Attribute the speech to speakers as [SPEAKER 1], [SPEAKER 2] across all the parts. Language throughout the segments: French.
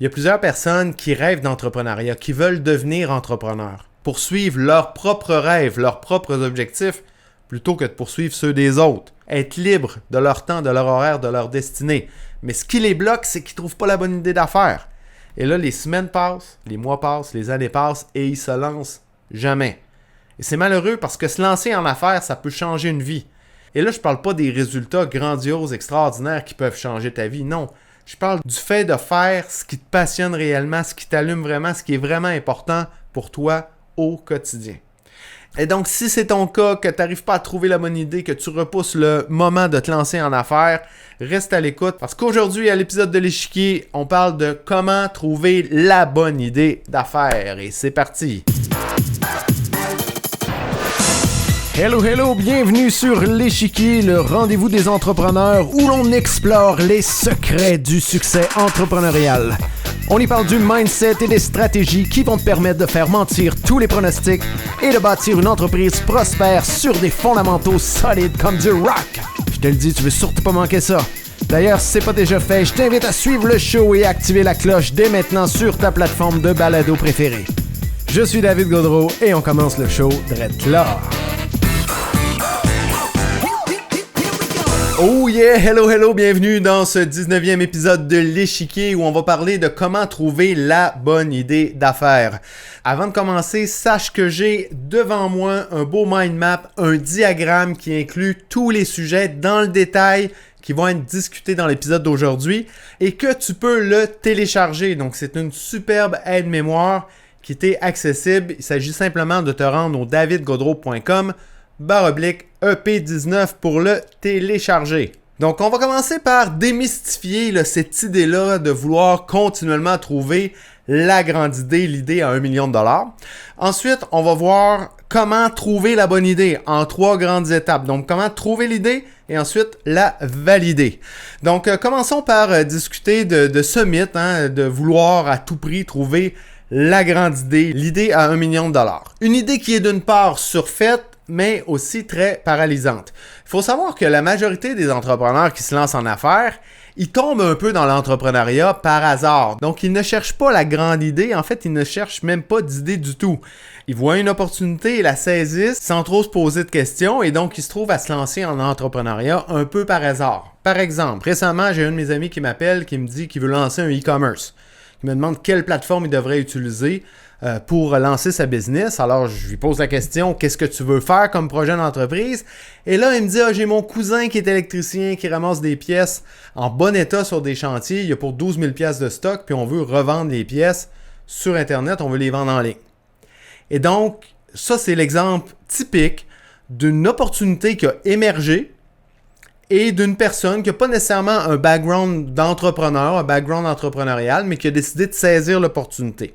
[SPEAKER 1] Il y a plusieurs personnes qui rêvent d'entrepreneuriat, qui veulent devenir entrepreneurs, poursuivre leurs propres rêves, leurs propres objectifs, plutôt que de poursuivre ceux des autres. Être libre de leur temps, de leur horaire, de leur destinée. Mais ce qui les bloque, c'est qu'ils ne trouvent pas la bonne idée d'affaires. Et là, les semaines passent, les mois passent, les années passent et ils se lancent jamais. Et c'est malheureux parce que se lancer en affaires, ça peut changer une vie. Et là, je ne parle pas des résultats grandioses, extraordinaires qui peuvent changer ta vie, non. Je parle du fait de faire ce qui te passionne réellement, ce qui t'allume vraiment, ce qui est vraiment important pour toi au quotidien. Et donc, si c'est ton cas, que tu n'arrives pas à trouver la bonne idée, que tu repousses le moment de te lancer en affaires, reste à l'écoute parce qu'aujourd'hui, à l'épisode de l'échiquier, on parle de comment trouver la bonne idée d'affaires. Et c'est parti! Hello, bienvenue sur l'échiquier, le rendez-vous des entrepreneurs où l'on explore les secrets du succès entrepreneurial. On y parle du mindset et des stratégies qui vont te permettre de faire mentir tous les pronostics et de bâtir une entreprise prospère sur des fondamentaux solides comme du rock. Je te le dis, tu veux surtout pas manquer ça. D'ailleurs, si c'est pas déjà fait, je t'invite à suivre le show et à activer la cloche dès maintenant sur ta plateforme de balado préférée. Je suis David Gaudreau et on commence le show direct là. Oh yeah, hello, bienvenue dans ce 19e épisode de l'échiquier où on va parler de comment trouver la bonne idée d'affaires. Avant de commencer, sache que j'ai devant moi un beau mind map, un diagramme qui inclut tous les sujets dans le détail qui vont être discutés dans l'épisode d'aujourd'hui et que tu peux le télécharger. Donc c'est une superbe aide-mémoire qui t'est accessible. Il s'agit simplement de te rendre au davidgaudreau.com/EP19 pour le télécharger. Donc, on va commencer par démystifier cette idée-là de vouloir continuellement trouver la grande idée, l'idée à $1 million. Ensuite, on va voir comment trouver la bonne idée en 3 grandes étapes. Donc, comment trouver l'idée et ensuite la valider. Donc, commençons par discuter de ce mythe, de vouloir à tout prix trouver la grande idée, l'idée à $1 million. Une idée qui est d'une part surfaite, mais aussi très paralysante. Il faut savoir que la majorité des entrepreneurs qui se lancent en affaires, ils tombent un peu dans l'entrepreneuriat par hasard. Donc, ils ne cherchent pas la grande idée. En fait, ils ne cherchent même pas d'idée du tout. Ils voient une opportunité et la saisissent sans trop se poser de questions et donc ils se trouvent à se lancer en entrepreneuriat un peu par hasard. Par exemple, récemment, j'ai un de mes amis qui m'appelle, qui me dit qu'il veut lancer un e-commerce. Il me demande quelle plateforme il devrait utiliser pour lancer sa business. Alors, je lui pose la question, qu'est-ce que tu veux faire comme projet d'entreprise? Et là, il me dit, j'ai mon cousin qui est électricien, qui ramasse des pièces en bon état sur des chantiers. Il y a pour 12 000 pièces de stock, puis on veut revendre les pièces sur Internet, on veut les vendre en ligne. Et donc, ça, c'est l'exemple typique d'une opportunité qui a émergé et d'une personne qui n'a pas nécessairement un background d'entrepreneur, un background entrepreneurial, mais qui a décidé de saisir l'opportunité.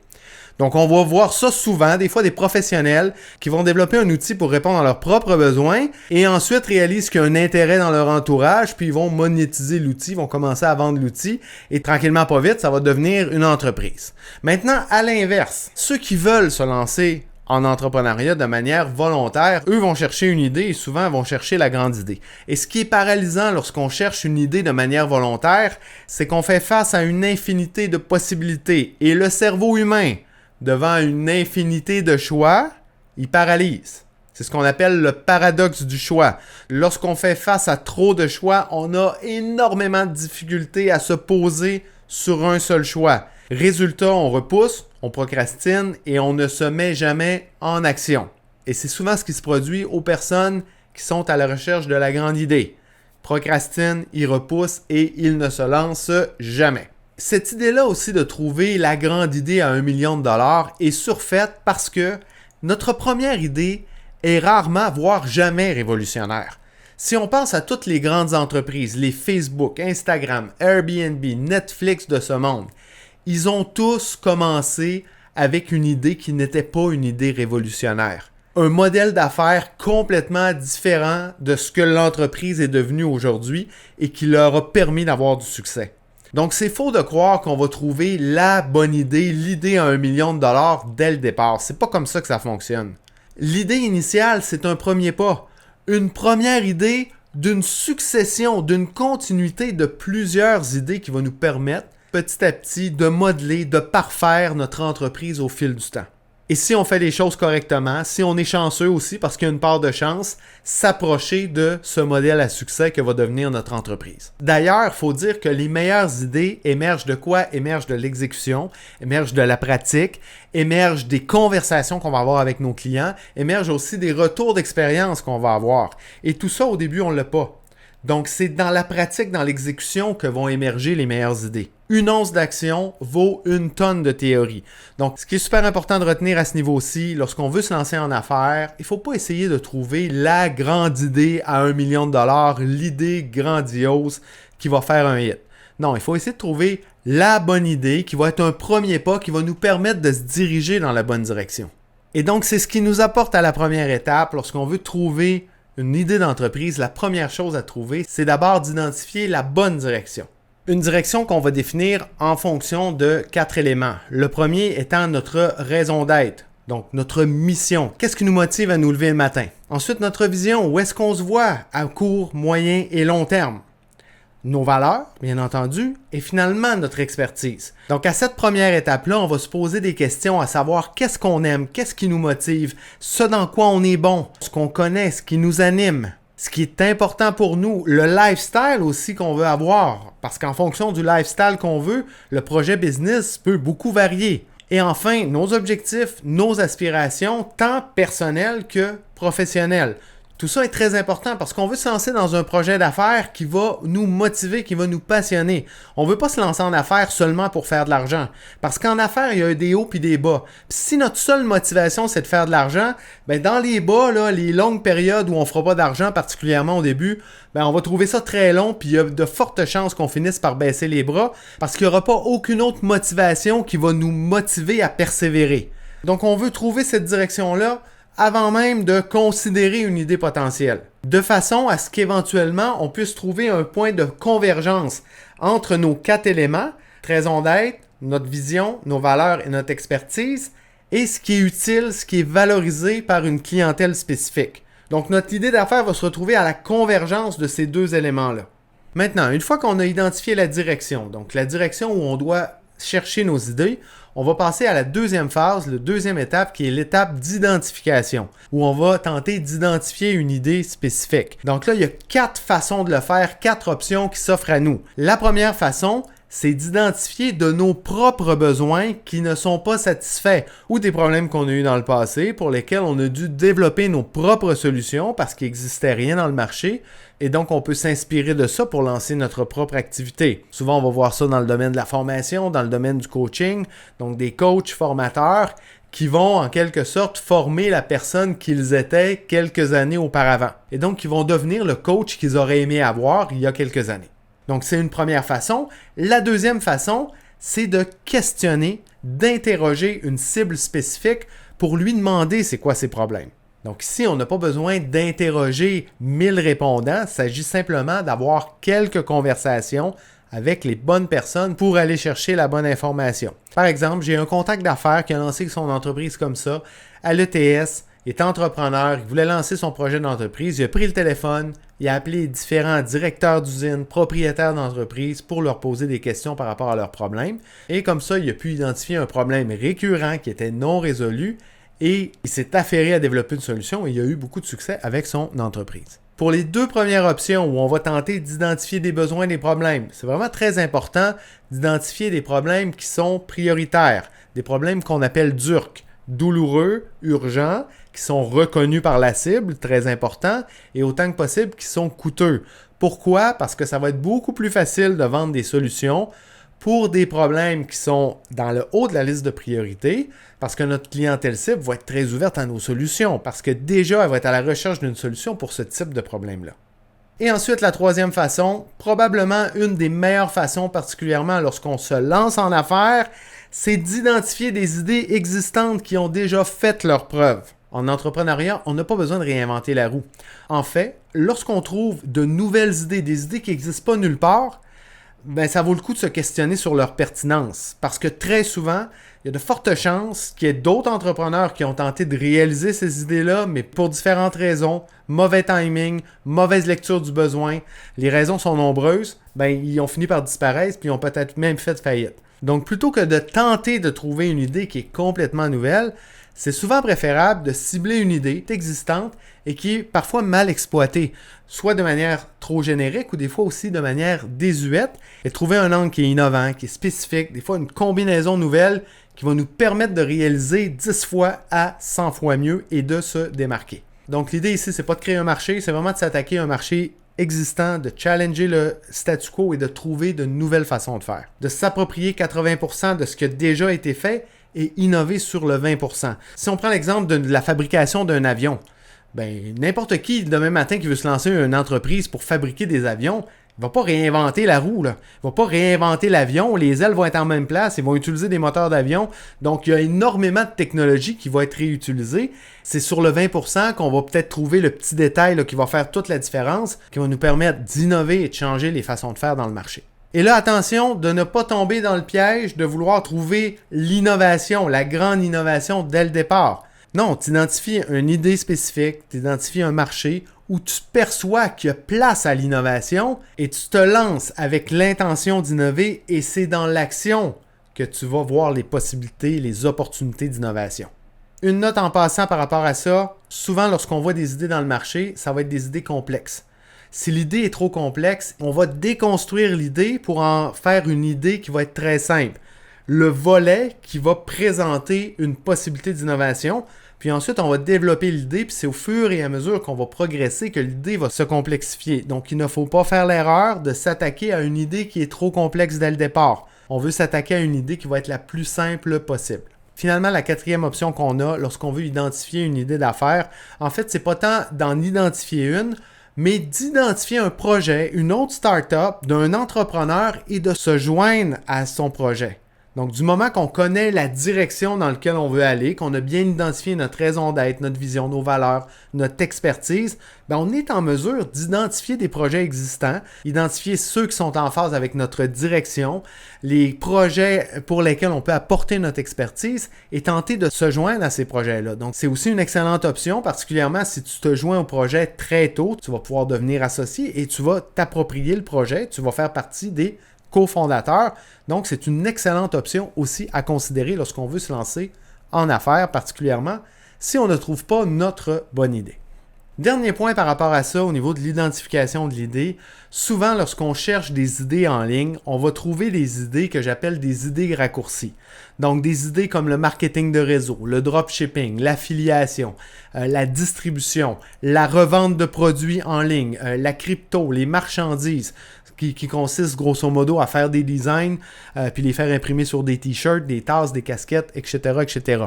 [SPEAKER 1] Donc, on va voir ça souvent, des fois des professionnels qui vont développer un outil pour répondre à leurs propres besoins et ensuite réalisent qu'il y a un intérêt dans leur entourage, puis ils vont monétiser l'outil, ils vont commencer à vendre l'outil et tranquillement pas vite, ça va devenir une entreprise. Maintenant, à l'inverse, ceux qui veulent se lancer en entrepreneuriat de manière volontaire, eux vont chercher une idée et souvent vont chercher la grande idée. Et ce qui est paralysant lorsqu'on cherche une idée de manière volontaire, c'est qu'on fait face à une infinité de possibilités et le cerveau humain, devant une infinité de choix, il paralyse. C'est ce qu'on appelle le paradoxe du choix. Lorsqu'on fait face à trop de choix, on a énormément de difficultés à se poser sur un seul choix. Résultat, on repousse, on procrastine et on ne se met jamais en action. Et c'est souvent ce qui se produit aux personnes qui sont à la recherche de la grande idée. Procrastinent, ils repoussent et ils ne se lancent jamais. Cette idée-là aussi de trouver la grande idée à $1 million est surfaite parce que notre première idée est rarement, voire jamais révolutionnaire. Si on pense à toutes les grandes entreprises, les Facebook, Instagram, Airbnb, Netflix de ce monde, ils ont tous commencé avec une idée qui n'était pas une idée révolutionnaire. Un modèle d'affaires complètement différent de ce que l'entreprise est devenue aujourd'hui et qui leur a permis d'avoir du succès. Donc, c'est faux de croire qu'on va trouver la bonne idée, l'idée à $1 million dès le départ. C'est pas comme ça que ça fonctionne. L'idée initiale, c'est un premier pas. Une première idée d'une succession, d'une continuité de plusieurs idées qui va nous permettre petit à petit de modeler, de parfaire notre entreprise au fil du temps. Et si on fait les choses correctement, si on est chanceux aussi parce qu'il y a une part de chance, s'approcher de ce modèle à succès que va devenir notre entreprise. D'ailleurs, il faut dire que les meilleures idées émergent de quoi? Émergent de l'exécution, émergent de la pratique, émergent des conversations qu'on va avoir avec nos clients, émergent aussi des retours d'expérience qu'on va avoir. Et tout ça, au début, on ne l'a pas. Donc, c'est dans la pratique, dans l'exécution que vont émerger les meilleures idées. Une once d'action vaut une tonne de théorie. Donc, ce qui est super important de retenir à ce niveau-ci, lorsqu'on veut se lancer en affaires, il ne faut pas essayer de trouver la grande idée à 1 million de dollars, l'idée grandiose qui va faire un hit. Non, il faut essayer de trouver la bonne idée qui va être un premier pas qui va nous permettre de se diriger dans la bonne direction. Et donc, c'est ce qui nous apporte à la première étape lorsqu'on veut trouver une idée d'entreprise. La première chose à trouver, c'est d'abord d'identifier la bonne direction. Une direction qu'on va définir en fonction de 4 éléments. Le premier étant notre raison d'être, donc notre mission. Qu'est-ce qui nous motive à nous lever le matin? Ensuite, notre vision. Où est-ce qu'on se voit à court, moyen et long terme? Nos valeurs, bien entendu, et finalement notre expertise. Donc à cette première étape-là, on va se poser des questions à savoir qu'est-ce qu'on aime, qu'est-ce qui nous motive, ce dans quoi on est bon, ce qu'on connaît, ce qui nous anime, ce qui est important pour nous, le lifestyle aussi qu'on veut avoir, parce qu'en fonction du lifestyle qu'on veut, le projet business peut beaucoup varier. Et enfin, nos objectifs, nos aspirations, tant personnelles que professionnelles. Tout ça est très important parce qu'on veut se lancer dans un projet d'affaires qui va nous motiver, qui va nous passionner. On ne veut pas se lancer en affaires seulement pour faire de l'argent. Parce qu'en affaires, il y a des hauts et des bas. Puis si notre seule motivation, c'est de faire de l'argent, ben dans les bas, là, les longues périodes où on ne fera pas d'argent, particulièrement au début, ben on va trouver ça très long, puis il y a de fortes chances qu'on finisse par baisser les bras parce qu'il n'y aura pas aucune autre motivation qui va nous motiver à persévérer. Donc on veut trouver cette direction-là avant même de considérer une idée potentielle, de façon à ce qu'éventuellement on puisse trouver un point de convergence entre nos 4 éléments, raison d'être, notre vision, nos valeurs et notre expertise, et ce qui est utile, ce qui est valorisé par une clientèle spécifique. Donc notre idée d'affaires va se retrouver à la convergence de ces 2 éléments-là. Maintenant, une fois qu'on a identifié la direction, donc la direction où on doit chercher nos idées, on va passer à la deuxième phase, la deuxième étape qui est l'étape d'identification, où on va tenter d'identifier une idée spécifique. Donc là, il y a 4 façons de le faire, 4 options qui s'offrent à nous. La première façon, c'est d'identifier de nos propres besoins qui ne sont pas satisfaits ou des problèmes qu'on a eu dans le passé pour lesquels on a dû développer nos propres solutions parce qu'il n'existait rien dans le marché et donc on peut s'inspirer de ça pour lancer notre propre activité. Souvent, on va voir ça dans le domaine de la formation, dans le domaine du coaching, donc des coachs formateurs qui vont en quelque sorte former la personne qu'ils étaient quelques années auparavant et donc qui vont devenir le coach qu'ils auraient aimé avoir il y a quelques années. Donc, c'est une première façon. La deuxième façon, c'est de questionner, d'interroger une cible spécifique pour lui demander c'est quoi ses problèmes. Donc, ici, on n'a pas besoin d'interroger 1000 répondants. Il s'agit simplement d'avoir quelques conversations avec les bonnes personnes pour aller chercher la bonne information. Par exemple, j'ai un contact d'affaires qui a lancé son entreprise comme ça à l'ETS. Il est entrepreneur, il voulait lancer son projet d'entreprise, il a pris le téléphone, il a appelé différents directeurs d'usine, propriétaires d'entreprise pour leur poser des questions par rapport à leurs problèmes. Et comme ça, il a pu identifier un problème récurrent qui était non résolu et il s'est affairé à développer une solution et il a eu beaucoup de succès avec son entreprise. Pour les 2 premières options où on va tenter d'identifier des besoins et des problèmes, c'est vraiment très important d'identifier des problèmes qui sont prioritaires, des problèmes qu'on appelle DURC, douloureux, urgents, qui sont reconnus par la cible, très important, et autant que possible qui sont coûteux. Pourquoi? Parce que ça va être beaucoup plus facile de vendre des solutions pour des problèmes qui sont dans le haut de la liste de priorité, parce que notre clientèle cible va être très ouverte à nos solutions, parce que déjà, elle va être à la recherche d'une solution pour ce type de problème-là. Et ensuite, la troisième façon, probablement une des meilleures façons, particulièrement lorsqu'on se lance en affaires, c'est d'identifier des idées existantes qui ont déjà fait leurs preuves. En entrepreneuriat, on n'a pas besoin de réinventer la roue. En fait, lorsqu'on trouve de nouvelles idées, des idées qui n'existent pas nulle part, ben ça vaut le coup de se questionner sur leur pertinence. Parce que très souvent, il y a de fortes chances qu'il y ait d'autres entrepreneurs qui ont tenté de réaliser ces idées-là, mais pour différentes raisons, mauvais timing, mauvaise lecture du besoin, les raisons sont nombreuses, ben ils ont fini par disparaître puis ils ont peut-être même fait faillite. Donc plutôt que de tenter de trouver une idée qui est complètement nouvelle, c'est souvent préférable de cibler une idée existante et qui est parfois mal exploitée, soit de manière trop générique ou des fois aussi de manière désuète, et trouver un angle qui est innovant, qui est spécifique, des fois une combinaison nouvelle qui va nous permettre de réaliser 10 fois à 100 fois mieux et de se démarquer. Donc l'idée ici, c'est pas de créer un marché, c'est vraiment de s'attaquer à un marché existant, de challenger le statu quo et de trouver de nouvelles façons de faire. De s'approprier 80% de ce qui a déjà été fait et innover sur le 20%. Si on prend l'exemple de la fabrication d'un avion, ben n'importe qui demain matin qui veut se lancer une entreprise pour fabriquer des avions, il ne va pas réinventer la roue, là. Il ne va pas réinventer l'avion, les ailes vont être en même place, ils vont utiliser des moteurs d'avion. Donc, il y a énormément de technologie qui va être réutilisée. C'est sur le 20% qu'on va peut-être trouver le petit détail là, qui va faire toute la différence, qui va nous permettre d'innover et de changer les façons de faire dans le marché. Et là, attention de ne pas tomber dans le piège de vouloir trouver l'innovation, la grande innovation dès le départ. Non, tu identifies une idée spécifique, tu identifies un marché où tu perçois qu'il y a place à l'innovation et tu te lances avec l'intention d'innover et c'est dans l'action que tu vas voir les possibilités, les opportunités d'innovation. Une note en passant par rapport à ça, souvent lorsqu'on voit des idées dans le marché, ça va être des idées complexes. Si l'idée est trop complexe, on va déconstruire l'idée pour en faire une idée qui va être très simple. Le volet qui va présenter une possibilité d'innovation, puis ensuite on va développer l'idée, puis c'est au fur et à mesure qu'on va progresser que l'idée va se complexifier. Donc il ne faut pas faire l'erreur de s'attaquer à une idée qui est trop complexe dès le départ. On veut s'attaquer à une idée qui va être la plus simple possible. Finalement, la quatrième option qu'on a lorsqu'on veut identifier une idée d'affaires, en fait, c'est pas tant d'en identifier une, mais d'identifier un projet, une autre start-up d'un entrepreneur et de se joindre à son projet. Donc, du moment qu'on connaît la direction dans laquelle on veut aller, qu'on a bien identifié notre raison d'être, notre vision, nos valeurs, notre expertise, ben on est en mesure d'identifier des projets existants, identifier ceux qui sont en phase avec notre direction, les projets pour lesquels on peut apporter notre expertise et tenter de se joindre à ces projets-là. Donc, c'est aussi une excellente option, particulièrement si tu te joins au projet très tôt, tu vas pouvoir devenir associé et tu vas t'approprier le projet, tu vas faire partie des cofondateur. Donc, c'est une excellente option aussi à considérer lorsqu'on veut se lancer en affaires, particulièrement si on ne trouve pas notre bonne idée. Dernier point par rapport à ça, au niveau de l'identification de l'idée, souvent lorsqu'on cherche des idées en ligne, on va trouver des idées que j'appelle des idées raccourcies. Donc des idées comme le marketing de réseau, le dropshipping, l'affiliation, la distribution, la revente de produits en ligne, la crypto, les marchandises, qui consiste grosso modo à faire des designs puis les faire imprimer sur des t-shirts, des tasses, des casquettes, etc., etc.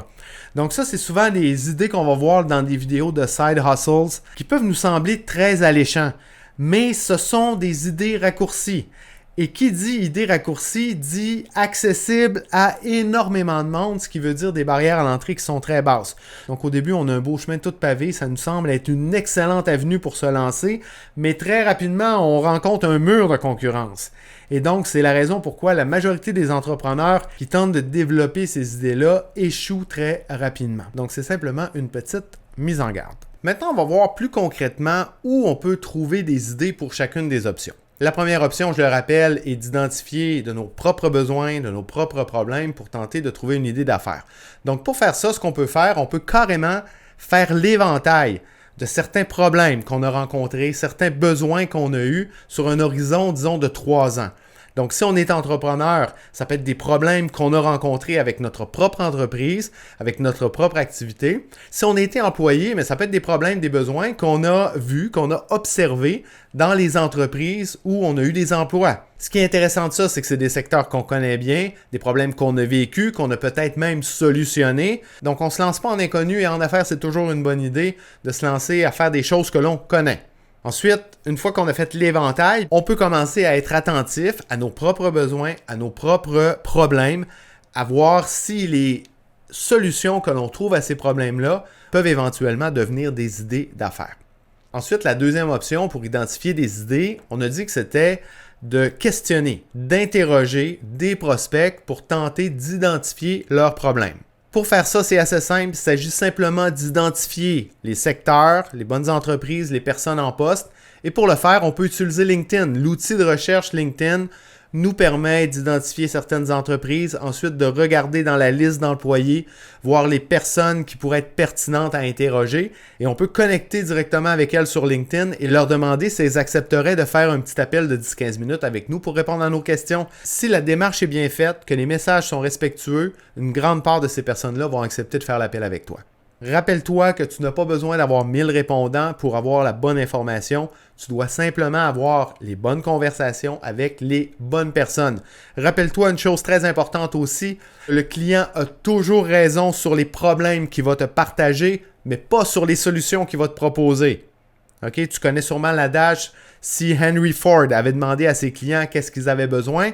[SPEAKER 1] Donc ça, c'est souvent des idées qu'on va voir dans des vidéos de side hustles qui peuvent nous sembler très alléchants, mais ce sont des idées raccourcies. Et qui dit idée raccourcie dit accessible à énormément de monde, ce qui veut dire des barrières à l'entrée qui sont très basses. Donc au début, on a un beau chemin tout pavé, ça nous semble être une excellente avenue pour se lancer, mais très rapidement, on rencontre un mur de concurrence. Et donc, c'est la raison pourquoi la majorité des entrepreneurs qui tentent de développer ces idées-là échouent très rapidement. Donc, c'est simplement une petite mise en garde. Maintenant, on va voir plus concrètement où on peut trouver des idées pour chacune des options. La première option, je le rappelle, est d'identifier de nos propres besoins, de nos propres problèmes pour tenter de trouver une idée d'affaires. Donc, pour faire ça, ce qu'on peut faire, on peut carrément faire l'éventail de certains problèmes qu'on a rencontrés, certains besoins qu'on a eus sur un horizon, disons, de 3 ans. Donc, si on est entrepreneur, ça peut être des problèmes qu'on a rencontrés avec notre propre entreprise, avec notre propre activité. Si on était employé, mais ça peut être des problèmes, des besoins qu'on a vus, qu'on a observés dans les entreprises où on a eu des emplois. Ce qui est intéressant de ça, c'est que c'est des secteurs qu'on connaît bien, des problèmes qu'on a vécus, qu'on a peut-être même solutionnés. Donc, on ne se lance pas en inconnu et en affaires, c'est toujours une bonne idée de se lancer à faire des choses que l'on connaît. Ensuite, une fois qu'on a fait l'éventail, on peut commencer à être attentif à nos propres besoins, à nos propres problèmes, à voir si les solutions que l'on trouve à ces problèmes-là peuvent éventuellement devenir des idées d'affaires. Ensuite, la deuxième option pour identifier des idées, on a dit que c'était de questionner, d'interroger des prospects pour tenter d'identifier leurs problèmes. Pour faire ça, c'est assez simple. Il s'agit simplement d'identifier les secteurs, les bonnes entreprises, les personnes en poste. Et pour le faire, on peut utiliser LinkedIn. L'outil de recherche LinkedIn nous permet d'identifier certaines entreprises, ensuite de regarder dans la liste d'employés, voir les personnes qui pourraient être pertinentes à interroger et on peut connecter directement avec elles sur LinkedIn et leur demander si elles accepteraient de faire un petit appel de 10-15 minutes avec nous pour répondre à nos questions. Si la démarche est bien faite, que les messages sont respectueux, une grande part de ces personnes-là vont accepter de faire l'appel avec toi. Rappelle-toi que tu n'as pas besoin d'avoir 1000 répondants pour avoir la bonne information. Tu dois simplement avoir les bonnes conversations avec les bonnes personnes. Rappelle-toi une chose très importante aussi, le client a toujours raison sur les problèmes qu'il va te partager, mais pas sur les solutions qu'il va te proposer. Okay? Tu connais sûrement l'adage, si Henry Ford avait demandé à ses clients qu'est-ce qu'ils avaient besoin,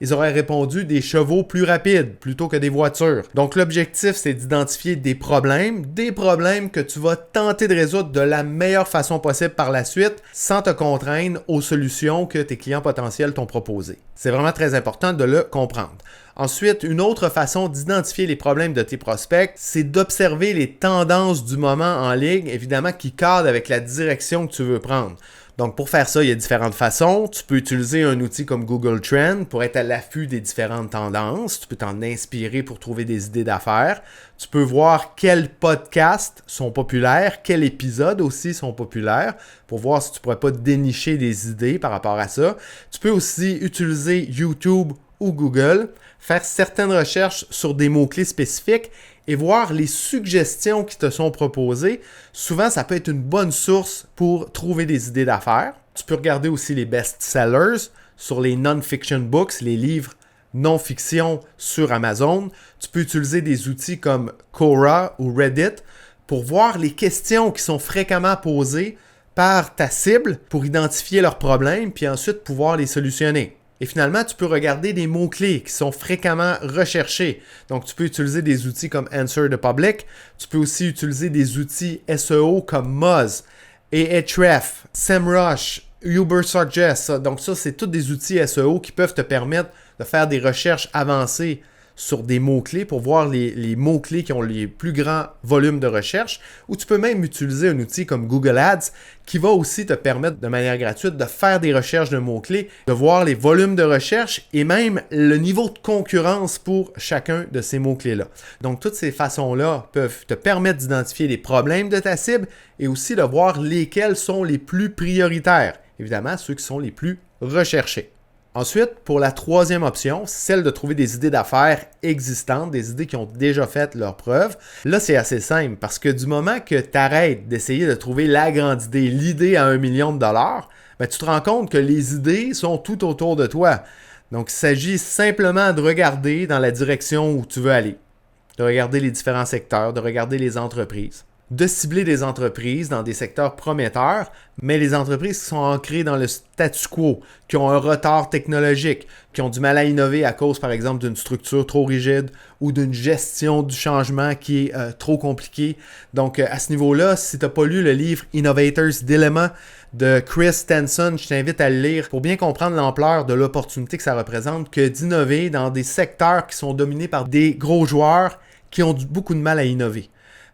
[SPEAKER 1] ils auraient répondu des chevaux plus rapides plutôt que des voitures. Donc l'objectif, c'est d'identifier des problèmes que tu vas tenter de résoudre de la meilleure façon possible par la suite sans te contraindre aux solutions que tes clients potentiels t'ont proposées. C'est vraiment très important de le comprendre. Ensuite, une autre façon d'identifier les problèmes de tes prospects, c'est d'observer les tendances du moment en ligne, évidemment qui cadrent avec la direction que tu veux prendre. Donc, pour faire ça, il y a différentes façons. Tu peux utiliser un outil comme Google Trends pour être à l'affût des différentes tendances. Tu peux t'en inspirer pour trouver des idées d'affaires. Tu peux voir quels podcasts sont populaires, quels épisodes aussi sont populaires pour voir si tu ne pourrais pas dénicher des idées par rapport à ça. Tu peux aussi utiliser YouTube ou Google, faire certaines recherches sur des mots-clés spécifiques et voir les suggestions qui te sont proposées. Souvent, ça peut être une bonne source pour trouver des idées d'affaires. Tu peux regarder aussi les best-sellers sur les non-fiction books, les livres non-fiction sur Amazon. Tu peux utiliser des outils comme Quora ou Reddit pour voir les questions qui sont fréquemment posées par ta cible pour identifier leurs problèmes puis ensuite pouvoir les solutionner. Et finalement, tu peux regarder des mots-clés qui sont fréquemment recherchés. Donc, tu peux utiliser des outils comme Answer the Public. Tu peux aussi utiliser des outils SEO comme Moz, Ahrefs, SEMrush, Ubersuggest. Donc, ça, c'est tous des outils SEO qui peuvent te permettre de faire des recherches avancées sur des mots-clés pour voir les mots-clés qui ont les plus grands volumes de recherche. Ou tu peux même utiliser un outil comme Google Ads qui va aussi te permettre de manière gratuite de faire des recherches de mots-clés, de voir les volumes de recherche et même le niveau de concurrence pour chacun de ces mots-clés-là. Donc, toutes ces façons-là peuvent te permettre d'identifier les problèmes de ta cible et aussi de voir lesquels sont les plus prioritaires. Évidemment, ceux qui sont les plus recherchés. Ensuite, pour la troisième option, celle de trouver des idées d'affaires existantes, des idées qui ont déjà fait leur preuve. Là, c'est assez simple parce que du moment que tu arrêtes d'essayer de trouver la grande idée, l'idée à $1 million, ben, tu te rends compte que les idées sont tout autour de toi. Donc, il s'agit simplement de regarder dans la direction où tu veux aller, de regarder les différents secteurs, de regarder les entreprises, de cibler des entreprises dans des secteurs prometteurs, mais les entreprises qui sont ancrées dans le statu quo, qui ont un retard technologique, qui ont du mal à innover à cause, par exemple, d'une structure trop rigide ou d'une gestion du changement qui est trop compliquée. Donc, à ce niveau-là, si tu n'as pas lu le livre Innovator's Dilemma de Chris Stenson, je t'invite à le lire pour bien comprendre l'ampleur de l'opportunité que ça représente que d'innover dans des secteurs qui sont dominés par des gros joueurs qui ont beaucoup de mal à innover.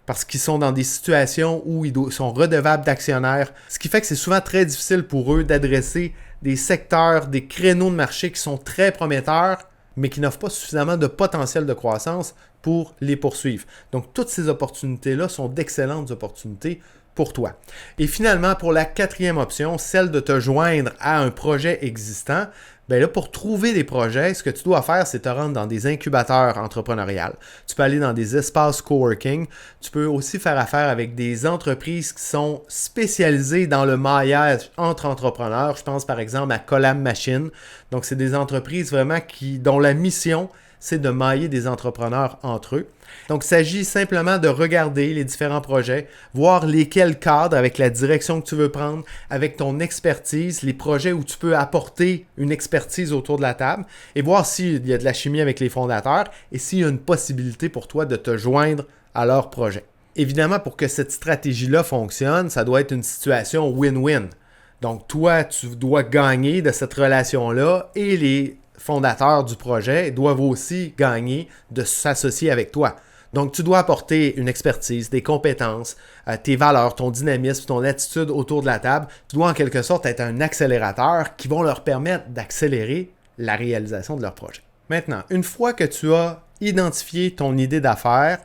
[SPEAKER 1] Parce qu'ils sont dans des situations où ils sont redevables d'actionnaires, ce qui fait que c'est souvent très difficile pour eux d'adresser des secteurs, des créneaux de marché qui sont très prometteurs, mais qui n'offrent pas suffisamment de potentiel de croissance pour les poursuivre. Donc, toutes ces opportunités-là sont d'excellentes opportunités pour toi. Et finalement, pour la quatrième option, celle de te joindre à un projet existant, bien là, pour trouver des projets, ce que tu dois faire, c'est te rendre dans des incubateurs entrepreneuriales. Tu peux aller dans des espaces coworking. Tu peux aussi faire affaire avec des entreprises qui sont spécialisées dans le maillage entre entrepreneurs. Je pense par exemple à Collab Machine. Donc, c'est des entreprises vraiment dont la mission, c'est de mailler des entrepreneurs entre eux. Donc, il s'agit simplement de regarder les différents projets, voir lesquels cadrent avec la direction que tu veux prendre, avec ton expertise, les projets où tu peux apporter une expertise autour de la table et voir s'il y a de la chimie avec les fondateurs et s'il y a une possibilité pour toi de te joindre à leur projet. Évidemment, pour que cette stratégie-là fonctionne, ça doit être une situation win-win. Donc, toi, tu dois gagner de cette relation-là et les fondateurs du projet doivent aussi gagner de s'associer avec toi. Donc, tu dois apporter une expertise, des compétences, tes valeurs, ton dynamisme, ton attitude autour de la table. Tu dois en quelque sorte être un accélérateur qui vont leur permettre d'accélérer la réalisation de leur projet. Maintenant, une fois que tu as identifié ton idée d'affaires,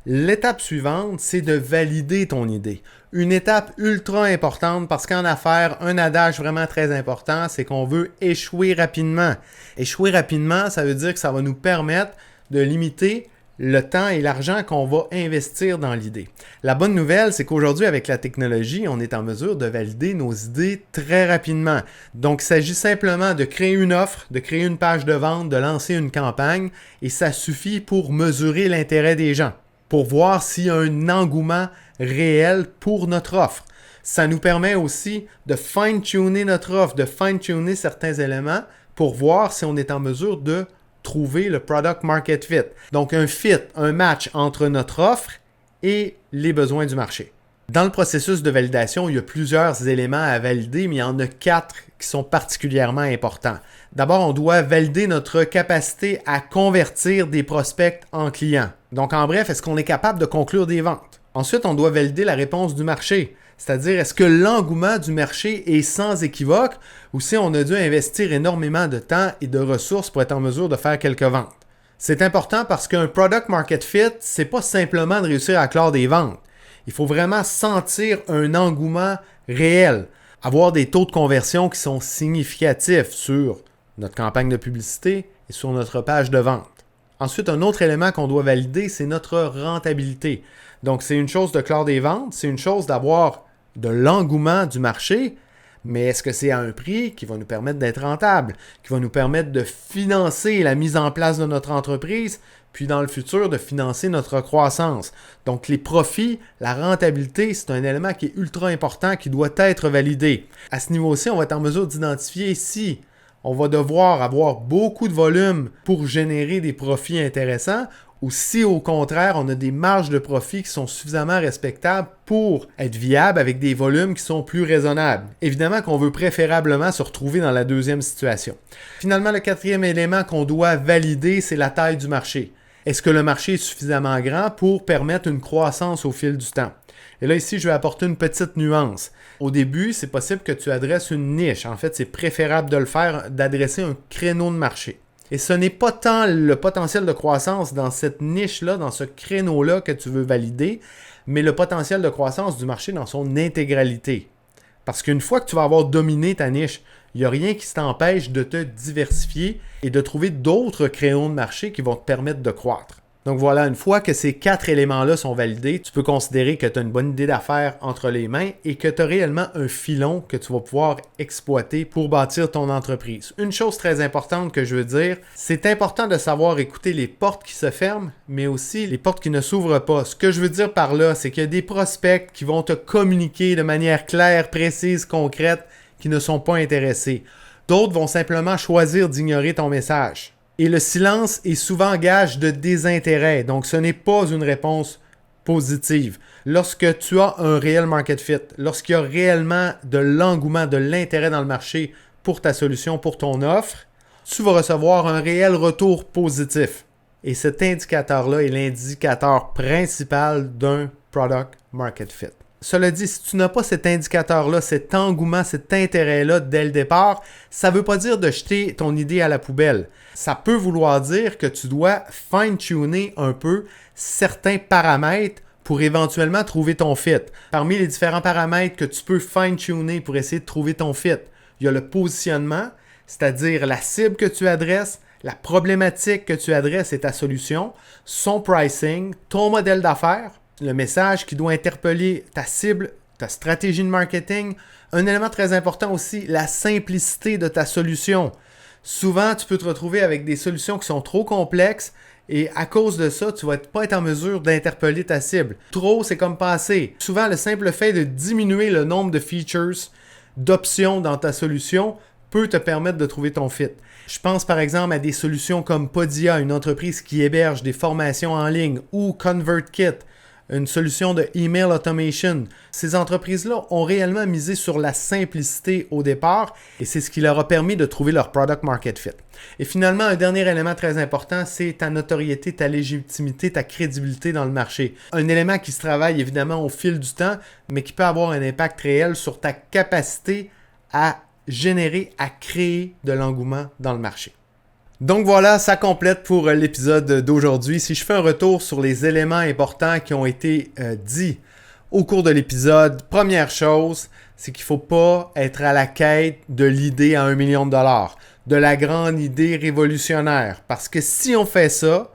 [SPEAKER 1] l'étape suivante, c'est de valider ton idée. Une étape ultra importante parce qu'en affaires, un adage vraiment très important, c'est qu'on veut échouer rapidement. Échouer rapidement, ça veut dire que ça va nous permettre de limiter le temps et l'argent qu'on va investir dans l'idée. La bonne nouvelle, c'est qu'aujourd'hui, avec la technologie, on est en mesure de valider nos idées très rapidement. Donc, il s'agit simplement de créer une offre, de créer une page de vente, de lancer une campagne, et ça suffit pour mesurer l'intérêt des gens, pour voir s'il y a un engouement réel pour notre offre. Ça nous permet aussi de fine-tuner notre offre, de fine-tuner certains éléments pour voir si on est en mesure de trouver le product market fit. Donc un fit, un match entre notre offre et les besoins du marché. Dans le processus de validation, il y a plusieurs éléments à valider, mais il y en a 4 qui sont particulièrement importants. D'abord, on doit valider notre capacité à convertir des prospects en clients. Donc en bref, est-ce qu'on est capable de conclure des ventes? Ensuite, on doit valider la réponse du marché. C'est-à-dire, est-ce que l'engouement du marché est sans équivoque ou si on a dû investir énormément de temps et de ressources pour être en mesure de faire quelques ventes? C'est important parce qu'un product market fit, c'est pas simplement de réussir à clore des ventes. Il faut vraiment sentir un engouement réel, avoir des taux de conversion qui sont significatifs sur notre campagne de publicité et sur notre page de vente. Ensuite, un autre élément qu'on doit valider, c'est notre rentabilité. Donc, c'est une chose de clore des ventes, c'est une chose d'avoir de l'engouement du marché, mais est-ce que c'est à un prix qui va nous permettre d'être rentable, qui va nous permettre de financer la mise en place de notre entreprise, puis dans le futur, de financer notre croissance. Donc, les profits, la rentabilité, c'est un élément qui est ultra important, qui doit être validé. À ce niveau-ci, on va être en mesure d'identifier si on va devoir avoir beaucoup de volume pour générer des profits intéressants ou si au contraire, on a des marges de profit qui sont suffisamment respectables pour être viables avec des volumes qui sont plus raisonnables. Évidemment qu'on veut préférablement se retrouver dans la deuxième situation. Finalement, le quatrième élément qu'on doit valider, c'est la taille du marché. Est-ce que le marché est suffisamment grand pour permettre une croissance au fil du temps? Et là, ici, je vais apporter une petite nuance. Au début, c'est possible que tu adresses une niche. En fait, c'est préférable de le faire, d'adresser un créneau de marché. Et ce n'est pas tant le potentiel de croissance dans cette niche-là, dans ce créneau-là que tu veux valider, mais le potentiel de croissance du marché dans son intégralité. Parce qu'une fois que tu vas avoir dominé ta niche, il n'y a rien qui t'empêche de te diversifier et de trouver d'autres créneaux de marché qui vont te permettre de croître. Donc voilà, une fois que ces 4 éléments-là sont validés, tu peux considérer que tu as une bonne idée d'affaires entre les mains et que tu as réellement un filon que tu vas pouvoir exploiter pour bâtir ton entreprise. Une chose très importante que je veux dire, c'est important de savoir écouter les portes qui se ferment, mais aussi les portes qui ne s'ouvrent pas. Ce que je veux dire par là, c'est qu'il y a des prospects qui vont te communiquer de manière claire, précise, concrète, qui ne sont pas intéressés. D'autres vont simplement choisir d'ignorer ton message. Et le silence est souvent gage de désintérêt, donc ce n'est pas une réponse positive. Lorsque tu as un réel market fit, lorsqu'il y a réellement de l'engouement, de l'intérêt dans le marché pour ta solution, pour ton offre, tu vas recevoir un réel retour positif. Et cet indicateur-là est l'indicateur principal d'un product market fit. Cela dit, si tu n'as pas cet indicateur-là, cet engouement, cet intérêt-là dès le départ, ça ne veut pas dire de jeter ton idée à la poubelle. Ça peut vouloir dire que tu dois fine-tuner un peu certains paramètres pour éventuellement trouver ton fit. Parmi les différents paramètres que tu peux fine-tuner pour essayer de trouver ton fit, il y a le positionnement, c'est-à-dire la cible que tu adresses, la problématique que tu adresses et ta solution, son pricing, ton modèle d'affaires, le message qui doit interpeller ta cible, ta stratégie de marketing. Un élément très important aussi, la simplicité de ta solution. Souvent, tu peux te retrouver avec des solutions qui sont trop complexes et à cause de ça, tu ne vas pas être en mesure d'interpeller ta cible. Trop, c'est comme pas assez. Souvent, le simple fait de diminuer le nombre de features, d'options dans ta solution peut te permettre de trouver ton fit. Je pense par exemple à des solutions comme Podia, une entreprise qui héberge des formations en ligne, ou ConvertKit, une solution de email automation. Ces entreprises-là ont réellement misé sur la simplicité au départ et c'est ce qui leur a permis de trouver leur product market fit. Et finalement, un dernier élément très important, c'est ta notoriété, ta légitimité, ta crédibilité dans le marché. Un élément qui se travaille évidemment au fil du temps, mais qui peut avoir un impact réel sur ta capacité à générer, à créer de l'engouement dans le marché. Donc voilà, ça complète pour l'épisode d'aujourd'hui. Si je fais un retour sur les éléments importants qui ont été dits au cours de l'épisode, première chose, c'est qu'il ne faut pas être à la quête de l'idée à 1 million de dollars, de la grande idée révolutionnaire. Parce que si on fait ça,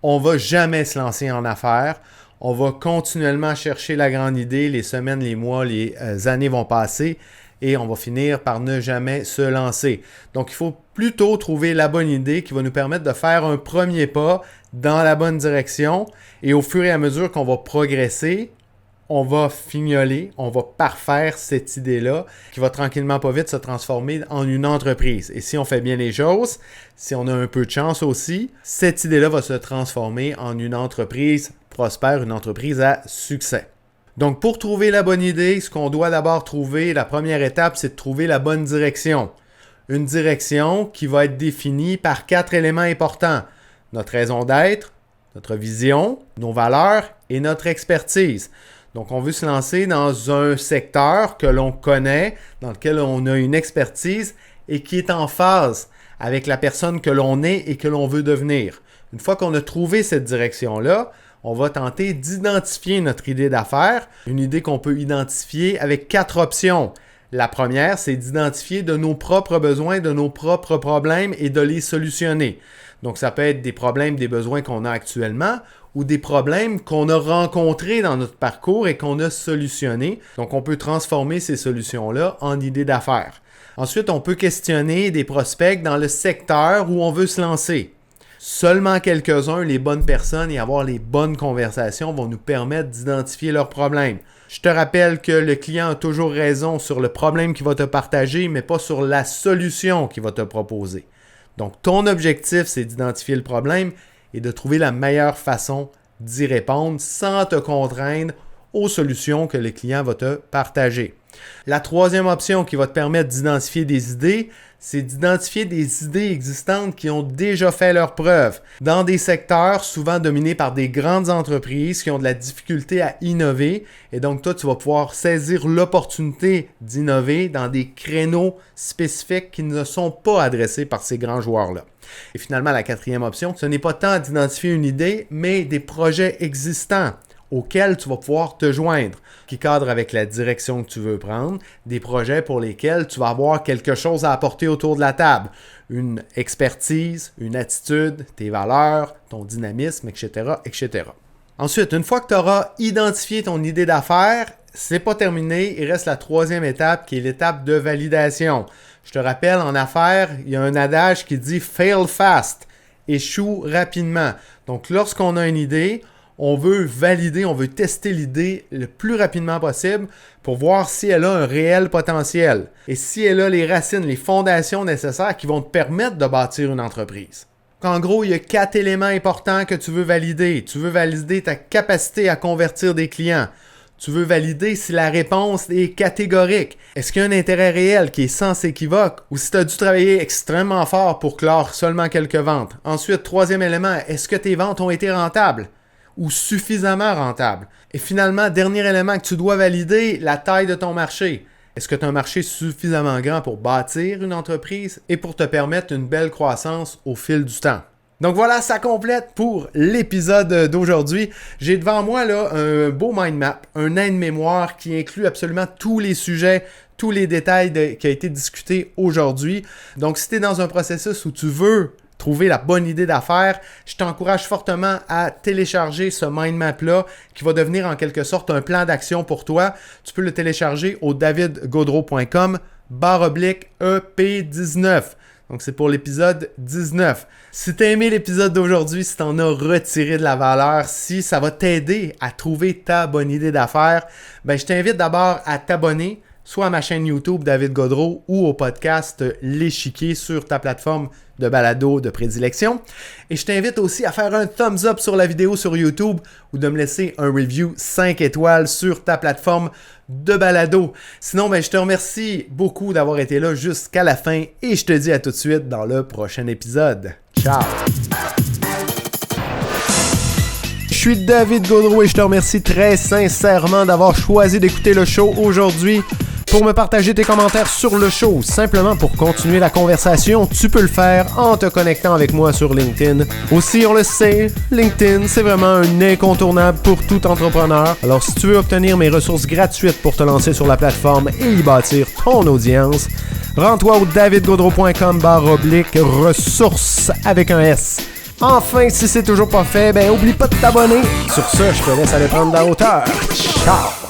[SPEAKER 1] on ne va jamais se lancer en affaires. On va continuellement chercher la grande idée. Les semaines, les mois, les années vont passer. Et on va finir par ne jamais se lancer. Donc, il faut plutôt trouver la bonne idée qui va nous permettre de faire un premier pas dans la bonne direction. Et au fur et à mesure qu'on va progresser, on va fignoler, on va parfaire cette idée-là qui va tranquillement pas vite se transformer en une entreprise. Et si on fait bien les choses, si on a un peu de chance aussi, cette idée-là va se transformer en une entreprise prospère, une entreprise à succès. Donc, pour trouver la bonne idée, ce qu'on doit d'abord trouver, la première étape, c'est de trouver la bonne direction. Une direction qui va être définie par 4 éléments importants. Notre raison d'être, notre vision, nos valeurs et notre expertise. Donc, on veut se lancer dans un secteur que l'on connaît, dans lequel on a une expertise et qui est en phase avec la personne que l'on est et que l'on veut devenir. Une fois qu'on a trouvé cette direction-là, on va tenter d'identifier notre idée d'affaires, une idée qu'on peut identifier avec 4 options. La première, c'est d'identifier de nos propres besoins, de nos propres problèmes et de les solutionner. Donc, ça peut être des problèmes, des besoins qu'on a actuellement ou des problèmes qu'on a rencontrés dans notre parcours et qu'on a solutionnés. Donc, on peut transformer ces solutions-là en idées d'affaires. Ensuite, on peut questionner des prospects dans le secteur où on veut se lancer. Seulement quelques-uns, les bonnes personnes et avoir les bonnes conversations vont nous permettre d'identifier leurs problèmes. Je te rappelle que le client a toujours raison sur le problème qu'il va te partager, mais pas sur la solution qu'il va te proposer. Donc, ton objectif, c'est d'identifier le problème et de trouver la meilleure façon d'y répondre sans te contraindre aux solutions que le client va te partager. La troisième option qui va te permettre d'identifier des idées, c'est d'identifier des idées existantes qui ont déjà fait leurs preuves dans des secteurs souvent dominés par des grandes entreprises qui ont de la difficulté à innover. Et donc, toi, tu vas pouvoir saisir l'opportunité d'innover dans des créneaux spécifiques qui ne sont pas adressés par ces grands joueurs-là. Et finalement, la quatrième option, ce n'est pas tant d'identifier une idée, mais des projets existants auxquels tu vas pouvoir te joindre, qui cadrent avec la direction que tu veux prendre, des projets pour lesquels tu vas avoir quelque chose à apporter autour de la table, une expertise, une attitude, tes valeurs, ton dynamisme, etc., etc. Ensuite, une fois que tu auras identifié ton idée d'affaires, c'est pas terminé, il reste la troisième étape qui est l'étape de validation. Je te rappelle, en affaires, il y a un adage qui dit « fail fast », échoue rapidement. Donc, lorsqu'on a une idée, on veut valider, on veut tester l'idée le plus rapidement possible pour voir si elle a un réel potentiel et si elle a les racines, les fondations nécessaires qui vont te permettre de bâtir une entreprise. En gros, il y a 4 éléments importants que tu veux valider. Tu veux valider ta capacité à convertir des clients. Tu veux valider si la réponse est catégorique. Est-ce qu'il y a un intérêt réel qui est sans équivoque ou si tu as dû travailler extrêmement fort pour clore seulement quelques ventes. Ensuite, troisième élément, est-ce que tes ventes ont été rentables ou suffisamment rentables? Et finalement, dernier élément que tu dois valider, la taille de ton marché. Est-ce que tu as un marché suffisamment grand pour bâtir une entreprise et pour te permettre une belle croissance au fil du temps? Donc voilà, ça complète pour l'épisode d'aujourd'hui. J'ai devant moi là un beau mind map, un aide-mémoire qui inclut absolument tous les sujets, tous les détails qui ont été discutés aujourd'hui. Donc si tu es dans un processus où tu veux trouver la bonne idée d'affaires, je t'encourage fortement à télécharger ce mind map-là qui va devenir en quelque sorte un plan d'action pour toi. Tu peux le télécharger au davidgaudreau.com/EP19. Donc, c'est pour l'épisode 19. Si tu as aimé l'épisode d'aujourd'hui, si tu en as retiré de la valeur, si ça va t'aider à trouver ta bonne idée d'affaires, ben, je t'invite d'abord à t'abonner, soit à ma chaîne YouTube David Gaudreau ou au podcast L'Échiquier sur ta plateforme de balado de prédilection. Et je t'invite aussi à faire un thumbs up sur la vidéo sur YouTube ou de me laisser un review 5 étoiles sur ta plateforme de balado. Sinon, je te remercie beaucoup d'avoir été là jusqu'à la fin et je te dis à tout de suite dans le prochain épisode. Ciao! Je suis David Gaudreau et je te remercie très sincèrement d'avoir choisi d'écouter le show aujourd'hui. Pour me partager tes commentaires sur le show, simplement pour continuer la conversation, tu peux le faire en te connectant avec moi sur LinkedIn. Aussi, on le sait, LinkedIn, c'est vraiment un incontournable pour tout entrepreneur. Alors, si tu veux obtenir mes ressources gratuites pour te lancer sur la plateforme et y bâtir ton audience, rends-toi au davidgaudreau.com/ressources avec un S. Enfin, si c'est toujours pas fait, oublie pas de t'abonner. Sur ce, je te laisse aller prendre de la hauteur. Ciao!